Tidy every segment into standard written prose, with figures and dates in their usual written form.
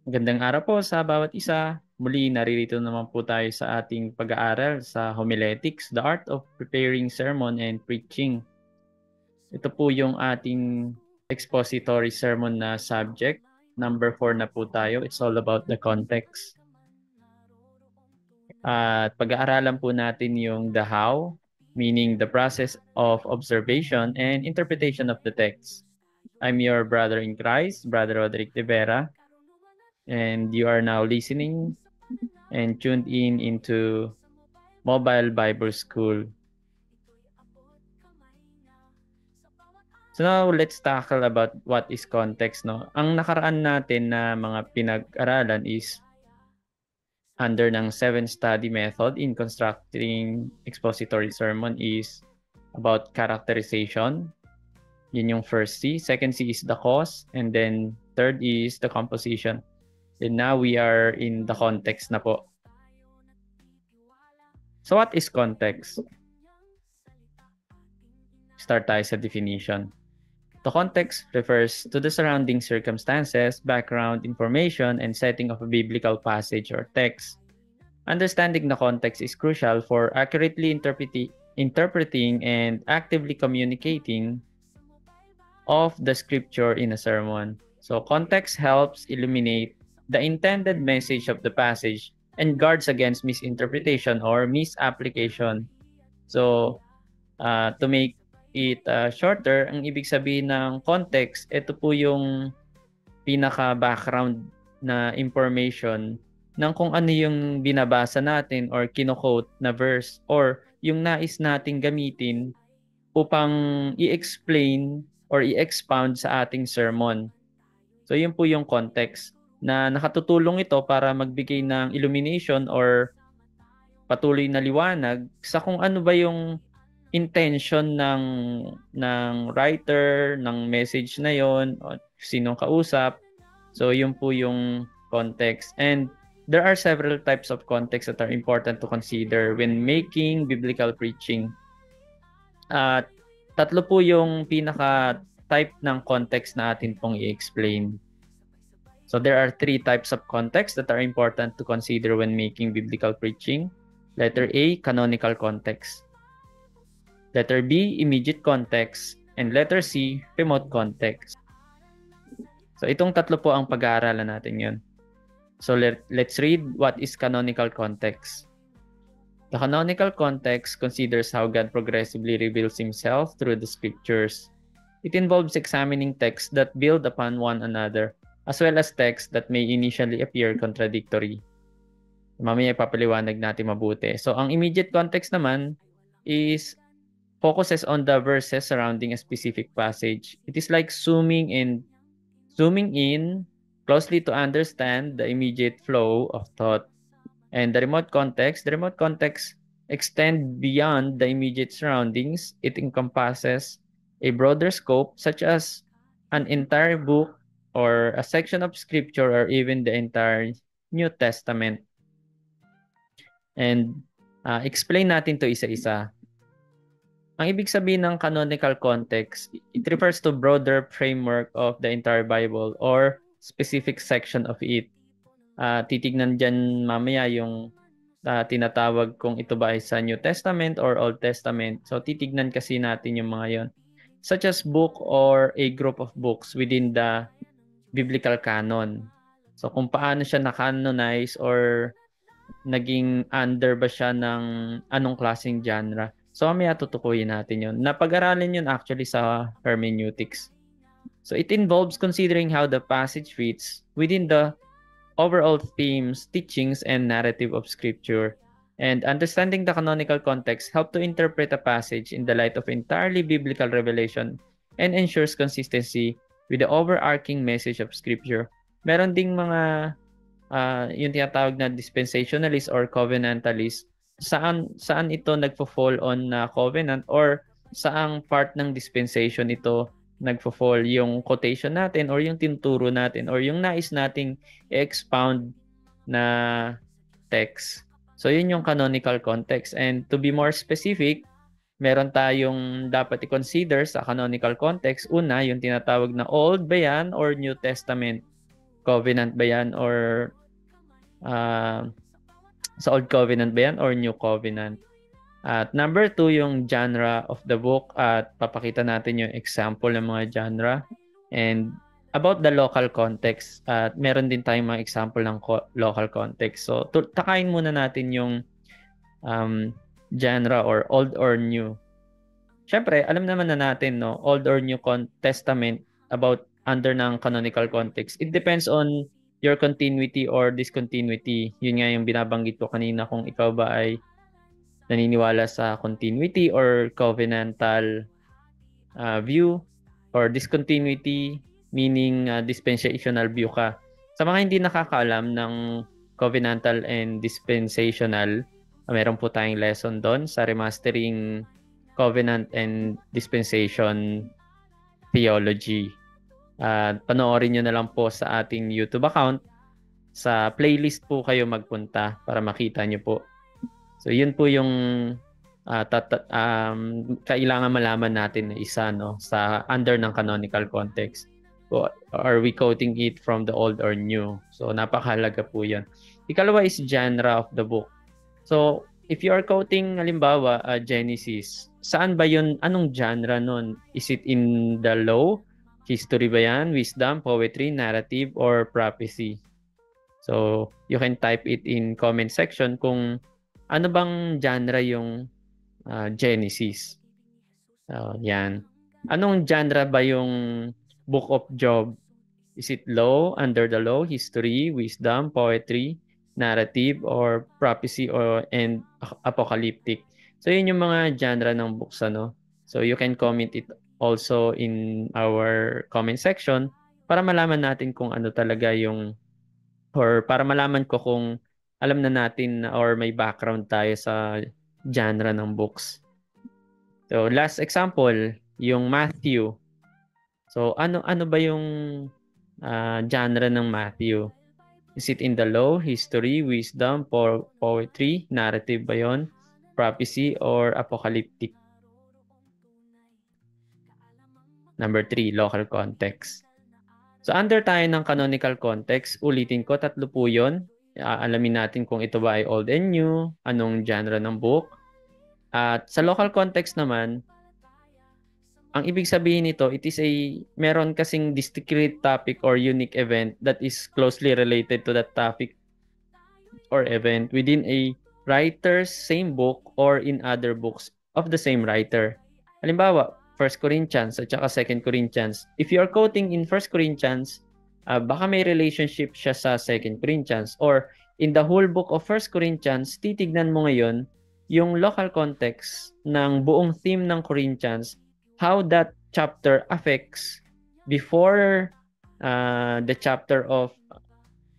Magandang araw po sa bawat isa. Muli, naririto naman po tayo sa ating pag-aaral sa Homiletics, the art of preparing sermon and preaching. Ito po yung ating expository sermon na subject. Number 4 na po tayo. It's all about the context. At pag-aaralan po natin yung the how, meaning the process of observation and interpretation of the text. I'm your brother in Christ, Brother Roderick de Vera, and you are now listening and tuned in into Mobile Bible School. So now let's tackle about what is context, no? Ang nakaraan natin na mga pinag-aralan is under ng 7 study method in constructing expository sermon is about characterization. Yun yung first C. Second C is the cause, and then third is the composition. And now we are in the context na po. So what is context? Start tayo sa definition. The context refers to the surrounding circumstances, background information, and setting of a biblical passage or text. Understanding the context is crucial for accurately interpreting and actively communicating of the scripture in a sermon. So context helps illuminate the intended message of the passage and guards against misinterpretation or misapplication. So to make it shorter, ang ibig sabihin ng context, ito po yung pinaka-background na information ng kung ano yung binabasa natin or kino-quote na verse or yung nais nating gamitin upang i-explain or i-expound sa ating sermon. So yun po yung context na nakatutulong ito para magbigay ng illumination or patuloy na liwanag sa kung ano ba yung intention ng writer ng message na yon o sinong kausap. So yun po yung context, and there are several types of context that are important to consider when making biblical preaching. At tatlo po yung pinaka type ng context na atin pong i-explain. So there are 3 types of context that are important to consider when making biblical preaching. Letter A, canonical context. Letter B, immediate context. And letter C, remote context. So itong tatlo po ang pag-aaralan natin yun. So let's read what is canonical context. The canonical context considers how God progressively reveals Himself through the scriptures. It involves examining texts that build upon one another, as well as texts that may initially appear contradictory. Mamaya ipapaliwanag natin mabuti. So ang immediate context naman is focuses on the verses surrounding a specific passage. It is like zooming in closely to understand the immediate flow of thought. And the remote context extend beyond the immediate surroundings. It encompasses a broader scope such as an entire book or a section of scripture or even the entire New Testament. And explain natin to isa-isa. Ang ibig sabihin ng canonical context, it refers to broader framework of the entire Bible or specific section of it. Titignan dyan mamaya yung tinatawag kung ito ba ay sa New Testament or Old Testament. So titignan kasi natin yung mga yon, such as book or a group of books within the biblical canon. So kung paano siya na-canonize or naging under ba siya ng anong klaseng genre. So mamaya tutukuyin natin yun. Napag-aralin yun actually sa hermeneutics. So it involves considering how the passage fits within the overall themes, teachings, and narrative of scripture. And understanding the canonical context help to interpret a passage in the light of entirely biblical revelation and ensures consistency with the overarching message of scripture. Meron ding mga yung tinatawag na dispensationalist or covenantalist, saan ito nagfo-fall on na covenant or saang part ng dispensation ito nagfo-fall, yung quotation natin or yung tinuturo natin or yung nais nating i-expound na text. So yun yung canonical context, and to be more specific, meron tayong dapat i-consider sa canonical context. Una, yung tinatawag na Old ba yan or New Testament? covenant ba yan or sa old covenant ba yan or new covenant. At number 2, yung genre of the book at papakita natin yung example ng mga genre. And about the local context at meron din tayong mga example ng local context. So takayin muna natin yung genre or old or new. Syempre, alam naman na natin, no, Old or New Testament about under ng canonical context. It depends on your continuity or discontinuity. Yun nga yung binabanggit ko kanina kung ikaw ba ay naniniwala sa continuity or covenantal view or discontinuity, meaning dispensational view ka. Sa mga hindi nakakaalam ng covenantal and dispensational, meron po tayong lesson doon sa remastering Covenant and Dispensation Theology. Panoorin nyo na lang po sa ating YouTube account. Sa playlist po kayo magpunta para makita nyo po. So yun po yung kailangan malaman natin na isa, no, sa under ng canonical context. So, are we quoting it from the old or new? So napakahalaga po yan. Ikalawa is genre of the book. So if you are quoting halimbawa Genesis, saan ba yun? Anong genre nun? Is it in the law? History ba yan? Wisdom, poetry, narrative, or prophecy? So you can type it in comment section kung ano bang genre yung Genesis. Yan. Anong genre ba yung Book of Job? Is it law, under the law, history, wisdom, poetry, narrative, or prophecy, and apocalyptic? So yun yung mga genre ng books, ano? So you can comment it also in our comment section para malaman natin kung ano talaga yung, or para malaman ko kung alam na natin or may background tayo sa genre ng books. So last example, yung Matthew. So ano ba yung genre ng Matthew? Is it in the law, history, wisdom, poetry, narrative ba yun? Prophecy, or apocalyptic? Number 3, local context. So under tayo ng canonical context, ulitin ko, 3 po yun. Alamin natin kung ito ba ay old and new, anong genre ng book. At sa local context naman, ang ibig sabihin nito, it is meron kasing discrete topic or unique event that is closely related to that topic or event within a writer's same book or in other books of the same writer. Halimbawa, 1 Corinthians at saka 2 Corinthians. If you are quoting in 1 Corinthians, baka may relationship siya sa 2 Corinthians, or in the whole book of 1 Corinthians, titignan mo ngayon yung local context ng buong theme ng Corinthians, how that chapter affects before the chapter of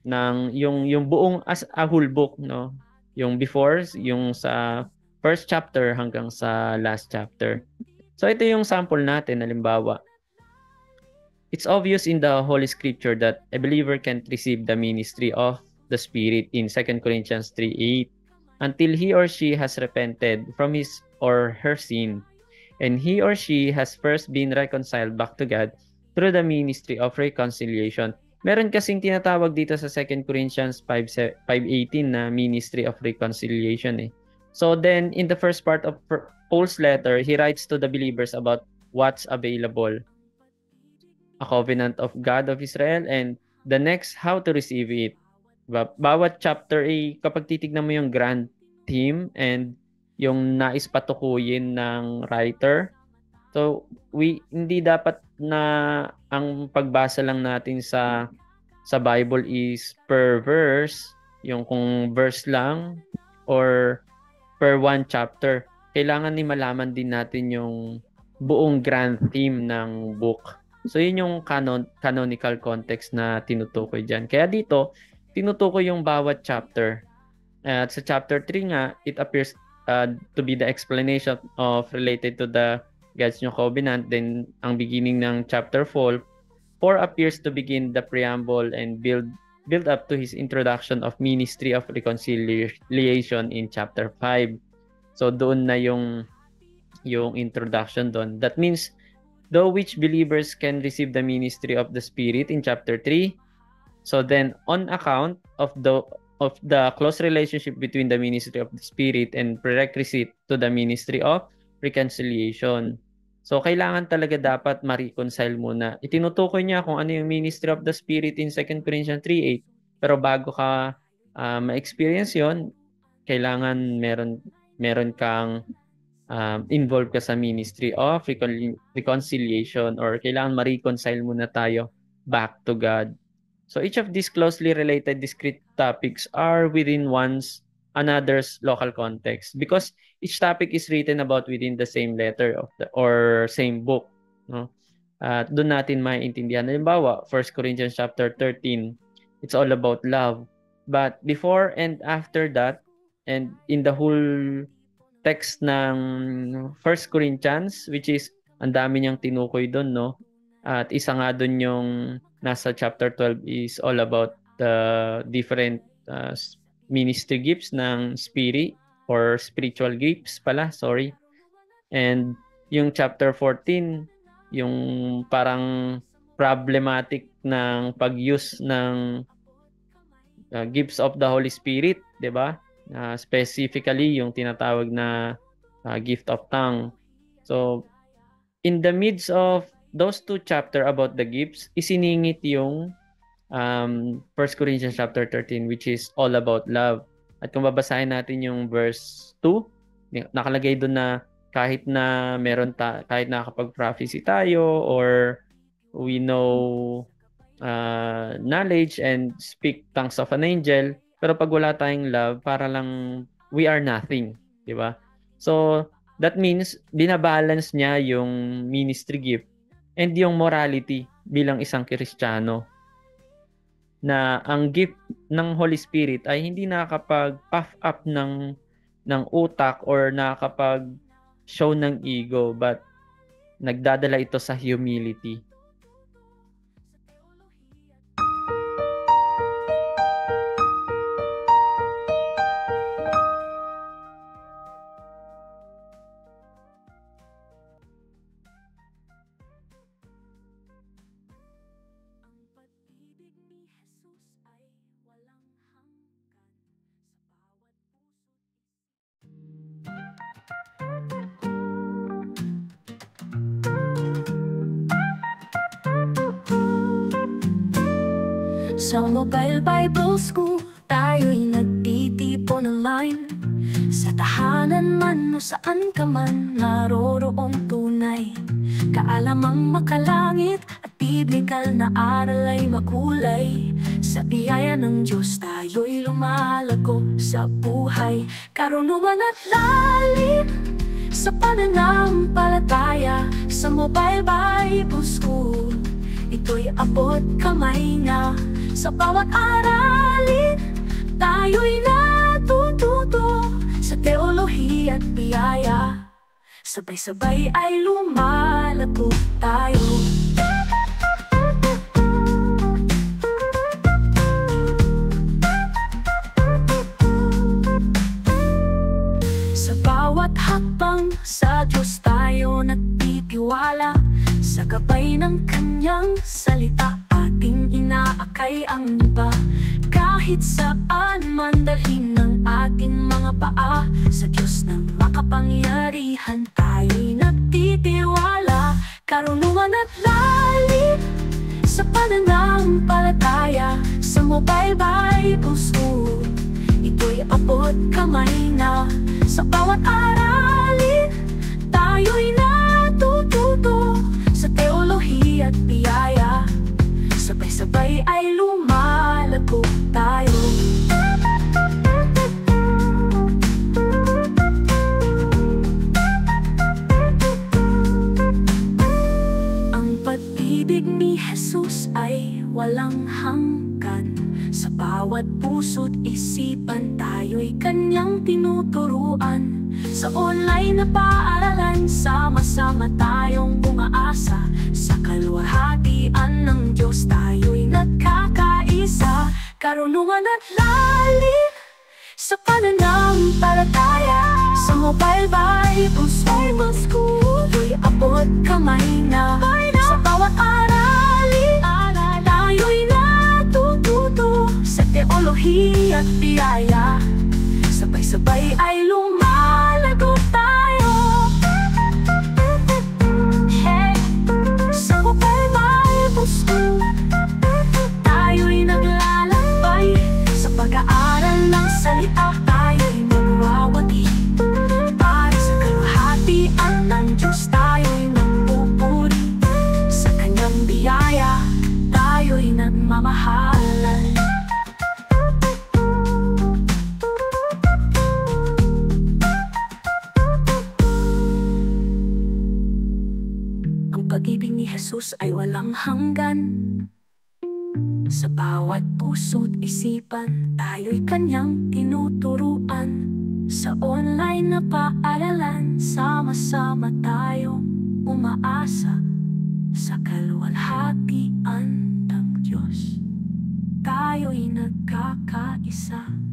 ng yung buong as a whole book, no, yung before, yung sa first chapter hanggang sa last chapter. So ito yung sample natin. Halimbawa, it's obvious in the Holy Scripture that a believer can't receive the ministry of the Spirit in 2 Corinthians 3:8 until he or she has repented from his or her sin, and he or she has first been reconciled back to God through the ministry of reconciliation. Meron kasing tinatawag dito sa 2 Corinthians 5:18 na ministry of reconciliation eh. So then in the first part of Paul's letter, he writes to the believers about what's available. A covenant of God of Israel, and the next, how to receive it. Bawat chapter kapag titignan mo yung grand theme and yung nais patukuyin ng writer, so hindi dapat na ang pagbasa lang natin sa Bible is per verse, yung kung verse lang or per one chapter. Kailangan ni malaman din natin yung buong grand theme ng book. So yun yung canonical context na tinutukoy diyan. Kaya dito tinutukoy yung bawat chapter. At sa chapter 3 nga, it appears to be the explanation of related to the God's new covenant. Then ang beginning ng chapter 4 appears to begin the preamble and build up to his introduction of ministry of reconciliation in chapter 5. So doon na yung introduction doon. That means though which believers can receive the ministry of the Spirit in chapter 3, So then, on account of the close relationship between the ministry of the Spirit and prerequisite to the ministry of reconciliation. So, kailangan talaga dapat ma-reconcile muna. Itinutukoy niya kung ano yung ministry of the Spirit in 2 Corinthians 3:8. Pero bago ka ma-experience yon, kailangan meron kang involved ka sa ministry of reconciliation, or kailangan ma-reconcile muna tayo back to God. So each of these closely related discrete topics are within another's local context, because each topic is written about within the same letter of or same book, no? Doon natin maintindihan. Halimbawa, 1 Corinthians chapter 13, it's all about love. But before and after that, and in the whole text ng 1 Corinthians, which is ang dami niyang tinukoy doon, no? At isa nga doon yung nasa chapter 12 is all about the different ministry gifts ng spirit, or spiritual gifts pala, sorry. And yung chapter 14, yung parang problematic ng pag-use ng gifts of the Holy Spirit, 'di ba? Specifically yung tinatawag na gift of tongue. So in the midst of those two chapter about the gifts, isiningit yung 1 Corinthians chapter 13, which is all about love. At kung babasahin natin yung verse 2, nakalagay doon na kahit na kahit nakakapag-prophecy tayo, or we know knowledge and speak tongues of an angel, pero pag wala tayong love, para lang we are nothing, di ba? So that means binabalance niya yung ministry gift and yung morality bilang isang Kristiyano, na ang gift ng Holy Spirit ay hindi nakakapag-puff up ng utak or nakakapag-show ng ego, but nagdadala ito sa humility. Sa Mobile Bible School, tayo'y nagtitipon online. Sa tahanan man o saan ka man, naroroong tunay. Kaalamang makalangit at biblikal na aral ay makulay. Sa biyaya ng Diyos, tayo'y lumalago sa buhay. Karunungan at lalim sa pananampalataya. Sa Mobile Bible School, ito'y abot kamay na. Sa bawat aralin, tayo'y natututo sa teolohiya at biyaya. Sabay-sabay ay lumalago tayo. Sa bawat hakbang, sa Diyos tayo nagtitiwala. Sa gabay ng Kanyang salita, ating inaakay ang iba. Kahit saan man dalhin ng ating mga paa, sa Diyos ng makapangyarihan tayo'y nagtitiwala. Karunungan at lalim sa pananampalataya. Sa Mobile Bible School, ito'y abot kamay na. Sa bawat aralin, tayo'y natututo sa teolohiya at biyaya. Sabay-sabay ay lumalago tayo. Ang pag-ibig ni Jesus ay walang hanggan. Sa bawat puso't isipan, tayo'y Kanyang tinuturuan. Sa online na paaralan, sama-sama tayong umaasa. Sa kaluwalhatian ng Diyos, tayo'y nagkakaisa. Karunungan at lalim sa pananampalataya. Sa Mobile Bible School, ito'y abot kamay na. Sa bawat aralin, tayo'y natututo Jesus ay walang hanggan. Sa bawat puso't isipan, tayo'y kanyang tinuturuan. Sa online na paaralan, sama-sama tayong umaasa sa kaluwalhatian ng Diyos. Tayo'y nagkakaisa.